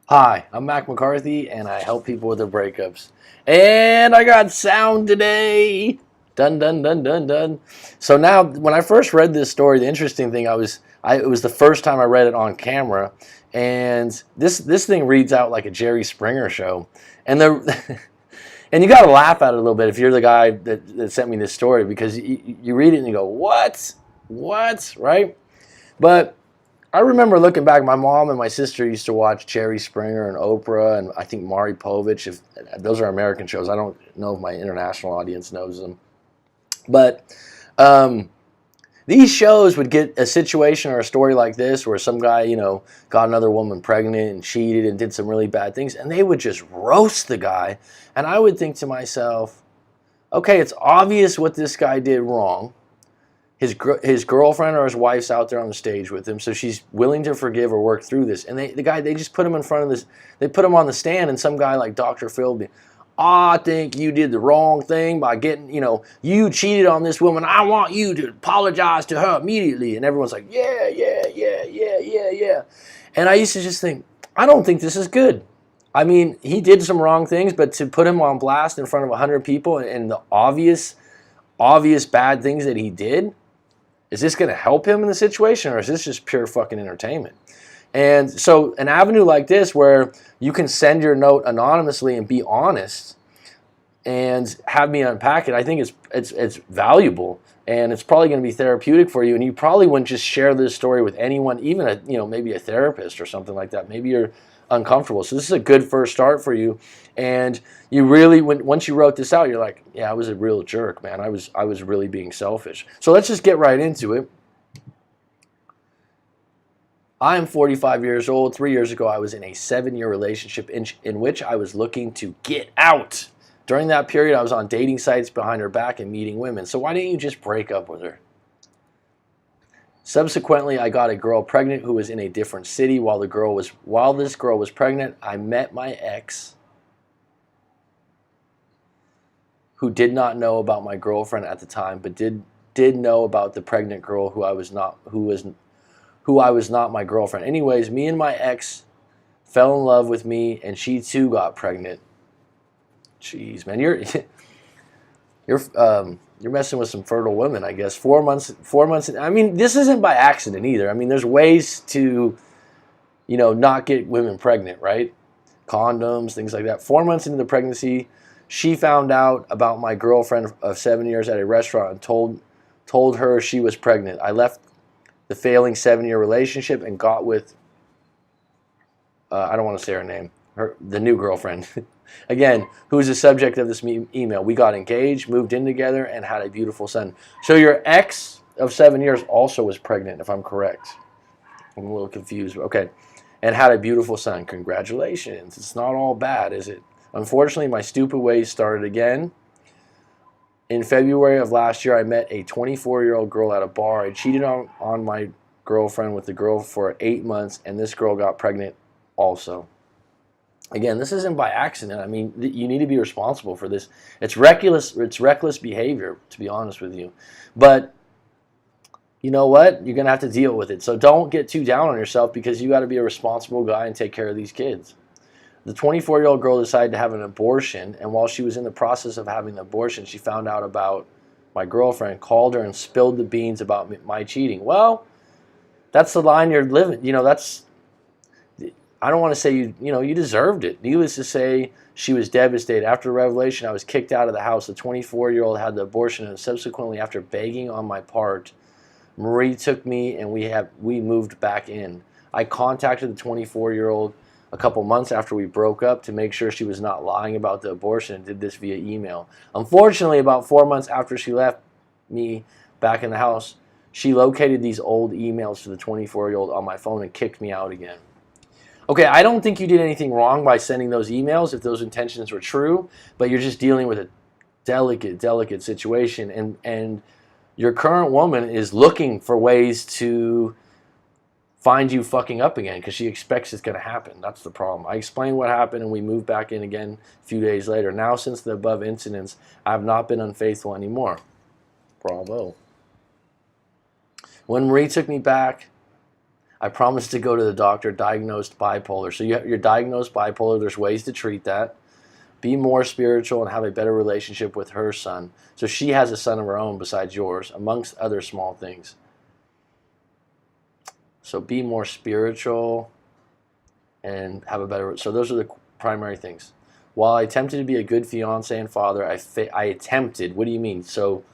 Hi, I'm Mac McCarthy, and I help people with their breakups. And I got sound today. Dun dun dun dun dun. So now, when I first read this story, the interesting thing it was the first time I read it on camera, and this thing reads out like a Jerry Springer show, and the and you got to laugh at it a little bit if you're the guy that sent me this story because you read it and you go, what, right? But I remember looking back, my mom and my sister used to watch Jerry Springer and Oprah and I think Maury Povich. If those are American shows, I don't know if my international audience knows them. But um, these shows would get a situation or a story like this where some guy, got another woman pregnant and cheated and did some really bad things, and they would just roast the guy. And I would think to myself, okay, it's obvious what this guy did wrong. His girlfriend or his wife's out there on the stage with him, so she's willing to forgive or work through this. And they just put him in front of this. They put him on the stand, and some guy like Dr. Phil, I think you did the wrong thing by getting, you cheated on this woman. I want you to apologize to her immediately. And everyone's like, yeah, yeah, yeah, yeah, yeah, yeah. And I used to just think, I don't think this is good. I mean, he did some wrong things, but to put him on blast in front of 100 people and the obvious bad things that he did. Is this going to help him in the situation, or is this just pure fucking entertainment? And so an avenue like this where you can send your note anonymously and be honest and have me unpack it, I think it's valuable, and it's probably going to be therapeutic for you. And you probably wouldn't just share this story with anyone, even maybe a therapist or something like that. Maybe you're uncomfortable. So this is a good first start for you. And you really, once you wrote this out, you're like, yeah, I was a real jerk, man. I was really being selfish. So let's just get right into it. I am 45 years old. 3 years ago, I was in a 7-year relationship in which I was looking to get out. During that period, I was on dating sites behind her back and meeting women. So why didn't you just break up with her? Subsequently, I got a girl pregnant who was in a different city. While this girl was pregnant, I met my ex, who did not know about my girlfriend at the time, but did know about the pregnant girl who I was not my girlfriend. Anyways, me and my ex fell in love with me, and she too got pregnant. Jeez, man, you're messing with some fertile women, I guess. 4 months. I mean, this isn't by accident either. I mean, there's ways to, not get women pregnant, right? Condoms, things like that. 4 months into the pregnancy, she found out about my girlfriend of 7 years at a restaurant and told her she was pregnant. I left the failing 7-year relationship and got with, I don't want to say her name, the new girlfriend. Again, who is the subject of this email. We got engaged, moved in together, and had a beautiful son. So your ex of 7 years also was pregnant, if I'm correct. I'm a little confused. Okay. And had a beautiful son. Congratulations. It's not all bad, is it? Unfortunately, my stupid ways started again. In February of last year, I met a 24-year-old girl at a bar. I cheated on my girlfriend with the girl for 8 months, and this girl got pregnant also. Again, this isn't by accident. I mean, you need to be responsible for this. It's reckless behavior, to be honest with you. But you know what? You're going to have to deal with it. So don't get too down on yourself because you got to be a responsible guy and take care of these kids. The 24-year-old girl decided to have an abortion, and while she was in the process of having the abortion, she found out about my girlfriend, called her, and spilled the beans about my cheating. Well, that's the line you're living. I don't want to say you deserved it. Needless to say, she was devastated. After the revelation, I was kicked out of the house. The 24-year-old had the abortion, and subsequently, after begging on my part, Marie took me and we moved back in. I contacted the 24-year-old a couple months after we broke up to make sure she was not lying about the abortion and did this via email. Unfortunately, about 4 months after she left me back in the house, she located these old emails to the 24-year-old on my phone and kicked me out again. Okay, I don't think you did anything wrong by sending those emails if those intentions were true, but you're just dealing with a delicate situation, and your current woman is looking for ways to find you fucking up again because she expects it's going to happen. That's the problem. I explained what happened, and we moved back in again a few days later. Now, since the above incidents, I have not been unfaithful anymore. Bravo. When Marie took me back, I promised to go to the doctor, diagnosed bipolar. So you're diagnosed bipolar. There's ways to treat that. Be more spiritual and have a better relationship with her son. So she has a son of her own besides yours, amongst other small things. So be more spiritual and have a better... So those are the primary things. While I attempted to be a good fiance and father, I attempted. What do you mean? So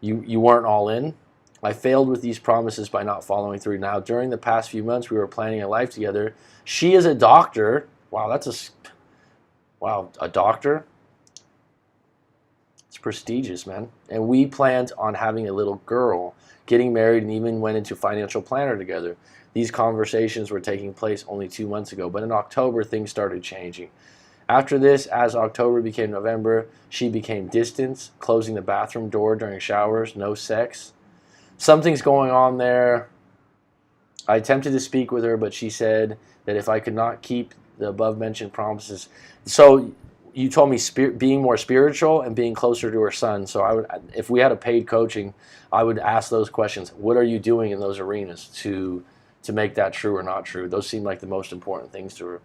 you weren't all in? I failed with these promises by not following through. Now, during the past few months, we were planning a life together. She is a doctor. Wow, a doctor? It's prestigious, man. And we planned on having a little girl, getting married, and even went into financial planner together. These conversations were taking place only 2 months ago, but in October, things started changing. After this, as October became November, she became distant, closing the bathroom door during showers, no sex. Something's going on there. I attempted to speak with her, but she said that if I could not keep the above-mentioned promises... So you told me being more spiritual and being closer to her son. So if we had a paid coaching, I would ask those questions. What are you doing in those arenas to make that true or not true? Those seem like the most important things to her.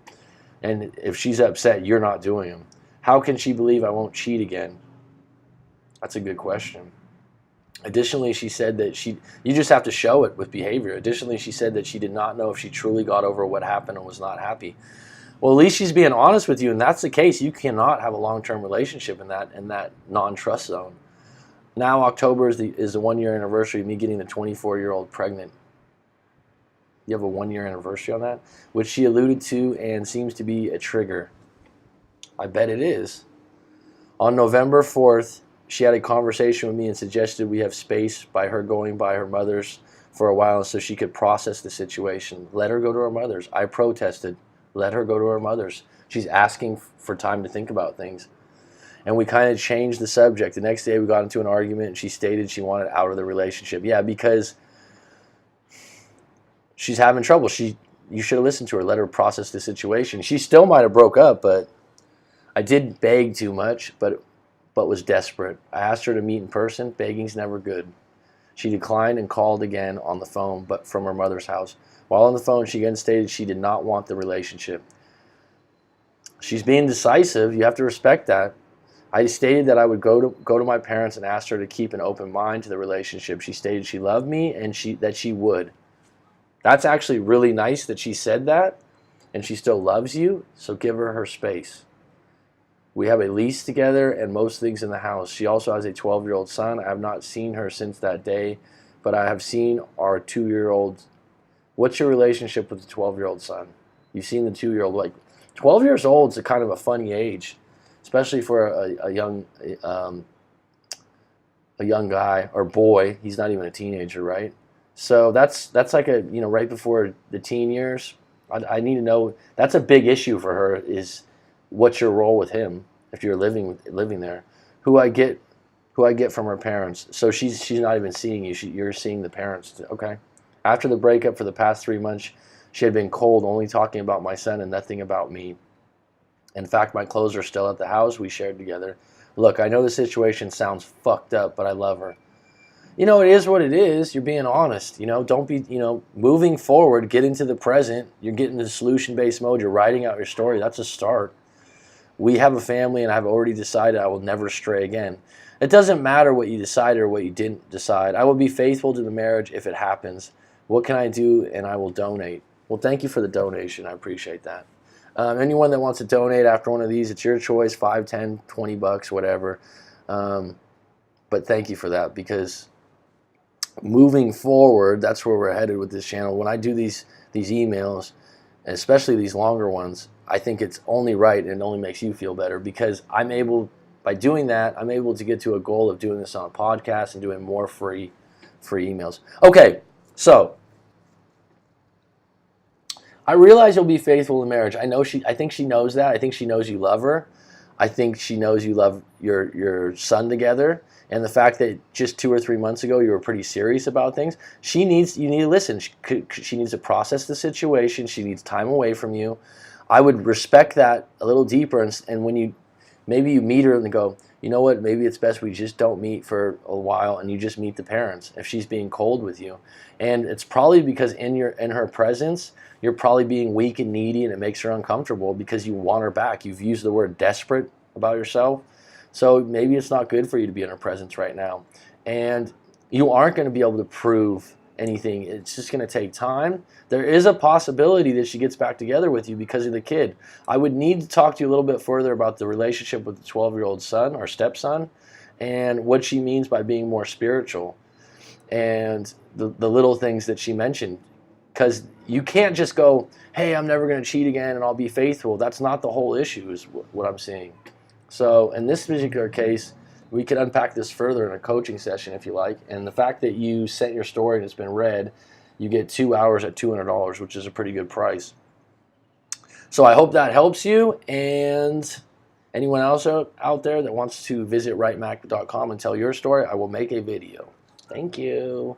And if she's upset, you're not doing them. How can she believe I won't cheat again? That's a good question. Additionally, she said that you just have to show it with behavior. Additionally, she said that she did not know if she truly got over what happened and was not happy. Well, at least she's being honest with you, and that's the case. You cannot have a long-term relationship in that non-trust zone. Now, October is the 1-year anniversary of me getting the 24-year-old pregnant. You have a 1-year anniversary on that? Which she alluded to and seems to be a trigger. I bet it is. On November 4th, she had a conversation with me and suggested we have space by her going by her mother's for a while so she could process the situation. Let her go to her mother's. I protested. Let her go to her mother's. She's asking for time to think about things. And we kind of changed the subject. The next day we got into an argument and she stated she wanted out of the relationship. Yeah, because she's having trouble. You should have listened to her. Let her process the situation. She still might have broke up, but I did beg too much, but was desperate. I asked her to meet in person. Begging's never good. She declined and called again on the phone, but from her mother's house. While on the phone, she again stated she did not want the relationship. She's being decisive. You have to respect that. I stated that I would go to my parents and ask her to keep an open mind to the relationship. She stated she loved me and that she would. That's actually really nice that she said that, and she still loves you, so give her space. We have a lease together and most things in the house. She also has a 12-year-old son. I have not seen her since that day, but I have seen our 2-year-old. What's your relationship with the 12-year-old son? You've seen the 2-year-old. Like, 12 years old is a kind of a funny age, especially for a young guy or boy. He's not even a teenager, right? So that's like right before the teen years. I need to know. That's a big issue for her. Is what's your role with him if you're living there? Who I get from her parents. So she's not even seeing you. You're seeing the parents. Okay. After the breakup for the past 3 months, she had been cold, only talking about my son and nothing about me. In fact, my clothes are still at the house we shared together. Look, I know the situation sounds fucked up, but I love her. It is what it is. You're being honest. Don't be, moving forward, get into the present. You're getting into solution-based mode. You're writing out your story. That's a start. We have a family, and I've already decided I will never stray again. It doesn't matter what you decided or what you didn't decide. I will be faithful to the marriage if it happens. What can I do? And I will donate. Well, thank you for the donation. I appreciate that. Anyone that wants to donate after one of these, it's your choice, $5, $10, $20, whatever. But thank you for that, because moving forward, that's where we're headed with this channel. When I do these emails, and especially these longer ones, I think it's only right and it only makes you feel better, because by doing that, I'm able to get to a goal of doing this on a podcast and doing more free emails. Okay, so I realize you'll be faithful in marriage. I think she knows that. I think she knows you love her. I think she knows you love your son together. And the fact that just 2 or 3 months ago you were pretty serious about things. You need to listen. She needs to process the situation. She needs time away from you. I would respect that a little deeper. And when maybe you meet her and go, you know what, maybe it's best we just don't meet for a while and you just meet the parents if she's being cold with you. And it's probably because in her presence, you're probably being weak and needy, and it makes her uncomfortable because you want her back. You've used the word desperate about yourself. So maybe it's not good for you to be in her presence right now. And you aren't going to be able to prove anything. It's just going to take time. There is a possibility that she gets back together with you because of the kid. I would need to talk to you a little bit further about the relationship with the 12-year-old son or stepson and what she means by being more spiritual and the little things that she mentioned. Because you can't just go, hey, I'm never going to cheat again and I'll be faithful. That's not the whole issue is what I'm seeing. So in this particular case, we could unpack this further in a coaching session if you like. And the fact that you sent your story and it's been read, you get 2 hours at $200, which is a pretty good price. So I hope that helps you. And anyone else out there that wants to visit writemac.com and tell your story, I will make a video. Thank you.